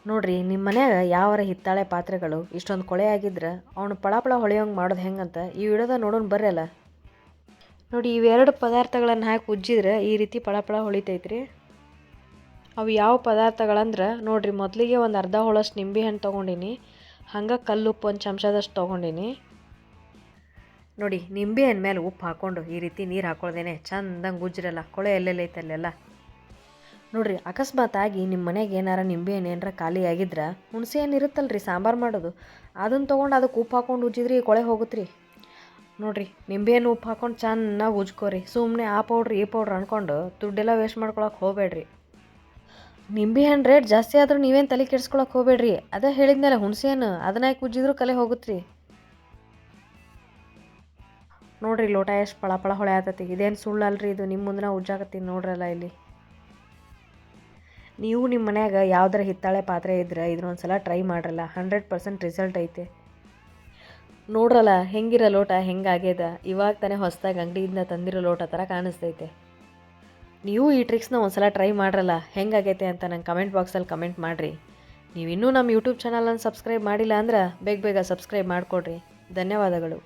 ನೋಡ್ರಿ ನಿಮ್ಮ ಮನ್ಯಾಗ ಯಾವರ ಹಿತ್ತಾಳೆ ಪಾತ್ರೆಗಳು ಇಷ್ಟೊಂದು ಕೊಳೆ ಆಗಿದ್ರೆ ಅವನು ಪಳಪಳ ಹೊಳೆಯೋಂಗೆ ಮಾಡೋದು ಹೆಂಗಂತ ಈ ವಿಡಿಯೋದಾಗ ನೋಡೋಣ ಬರ್ರಲ್ಲ. ನೋಡಿ ಇವೆರಡು ಪದಾರ್ಥಗಳನ್ನು ಹಾಕಿ ಉಜ್ಜಿದ್ರೆ ಈ ರೀತಿ ಪಳಪಳ ಹೊಳಿತೈತ್ರಿ. ಅವು ಯಾವ ಪದಾರ್ಥಗಳಂದ್ರೆ ನೋಡ್ರಿ, ಮೊದಲಿಗೆ ಒಂದು ಅರ್ಧ ಹೋಳಷ್ಟು ನಿಂಬೆ ಹಣ್ಣು ತೊಗೊಂಡಿನಿ. ಹಂಗೆ ಕಲ್ಲುಪ್ಪು ಒಂದು ಚಮಚದಷ್ಟು ತೊಗೊಂಡಿನಿ. ನೋಡಿ ನಿಂಬೆ ಹಣ್ಣು ಮೇಲೆ ಉಪ್ಪು ಹಾಕ್ಕೊಂಡು ಈ ರೀತಿ ನೀರು ಹಾಕ್ಕೊಳ್ದೇನೆ ಚಂದಂಗೆ ಉಜ್ಜಿರಲ್ಲ, ಕೊಳೆ ಎಲ್ಲೆಲ್ಲೈತೆ ಅಲ್ಲೆಲ್ಲ. ನೋಡಿರಿ, ಅಕಸ್ಮಾತಾಗಿ ನಿಮ್ಮ ಮನೆಗೆ ಏನಾರ ನಿಂಬೆ ಹಣ್ಣು ಏನಾರ ಖಾಲಿ ಆಗಿದ್ರೆ ಹುಣಸೆ ಹಣ್ಣು ಇರುತ್ತಲ್ರಿ ಸಾಂಬಾರು ಮಾಡೋದು, ಅದನ್ನು ತೊಗೊಂಡು ಅದಕ್ಕೆ ಉಪ್ಪು ಹಾಕ್ಕೊಂಡು ಉಜ್ಜಿದ್ರಿ ಕೊಳೆ ಹೋಗುತ್ತೆ ರೀ. ನೋಡಿರಿ, ನಿಂಬೆಹಣ್ಣು ಉಪ್ಪು ಹಾಕ್ಕೊಂಡು ಚೆನ್ನಾಗಿ ಉಜ್ಕೋರಿ. ಸುಮ್ಮನೆ ಆ ಪೌಡ್ರ್ ಈ ಪೌಡ್ರ್ ಅಂದ್ಕೊಂಡು ದುಡ್ಡೆಲ್ಲ ವೇಸ್ಟ್ ಮಾಡ್ಕೊಳಕ್ಕೆ ಹೋಗಬೇಡ್ರಿ. ನಿಂಬೆಹಣ್ಣು ರೇಟ್ ಜಾಸ್ತಿ ಆದರೂ ನೀವೇನು ತಲೆ ಕೆಡ್ಸ್ಕೊಳಕ್ಕೆ ಹೋಗಬೇಡ್ರಿ. ಅದೇ ಹೇಳಿದ್ಮೇಲೆ ಹುಣಸೆ ಹಣ್ಣು ಅದನ್ನ ಯಾಕೆ ಉಜ್ಜಿದ್ರೂ ಕಲೆ ಹೋಗುತ್ತೆ ರೀ. ನೋಡಿರಿ ಲೋಟ ಎಷ್ಟು ಪಳ ಹೊಳೆ ಆತತಿ. ಇದೇನು ಸುಳ್ಳಲ್ರಿ, ಇದು ನಿಮ್ಮ ಮುಂದೆ ಉಜ್ಜಾಕತ್ತೀನಿ ನೋಡ್ರಲ್ಲ ಇಲ್ಲಿ. ನೀವು ನಿಮ್ಮ ಮನ್ಯಾಗ ಯಾವ್ದಾರ ಹಿತ್ತಾಳೆ ಪಾತ್ರೆ ಇದ್ರೆ ಇದನ್ನೊಂದು ಸಲ ಟ್ರೈ ಮಾಡ್ರಲ್ಲ, 100% ರಿಸಲ್ಟ್ ಐತೆ. ನೋಡ್ರಲ್ಲ ಹೆಂಗಿರೋ ಲೋಟ ಹೆಂಗಾಗ್ಯದ. ಇವಾಗ ತಾನೇ ಹೊಸದಾಗಿ ಅಂಗಡಿಯಿಂದ ತಂದಿರೋ ಲೋಟ ಥರ ಕಾಣಿಸ್ತೈತೆ. ನೀವು ಈ ಟ್ರಿಕ್ಸ್ನ ಒಂದು ಸಲ ಟ್ರೈ ಮಾಡ್ರಲ್ಲ, ಹೆಂಗಾಗೈತೆ ಅಂತ ನಂಗೆ ಕಮೆಂಟ್ ಬಾಕ್ಸಲ್ಲಿ ಕಮೆಂಟ್ ಮಾಡಿರಿ. ನೀವು ಇನ್ನೂ ನಮ್ಮ ಯೂಟ್ಯೂಬ್ ಚಾನಲನ್ನು ಸಬ್ಸ್ಕ್ರೈಬ್ ಮಾಡಿಲ್ಲ ಅಂದ್ರೆ ಬೇಗ ಬೇಗ ಸಬ್ಸ್ಕ್ರೈಬ್ ಮಾಡಿಕೊಡ್ರಿ. ಧನ್ಯವಾದಗಳು.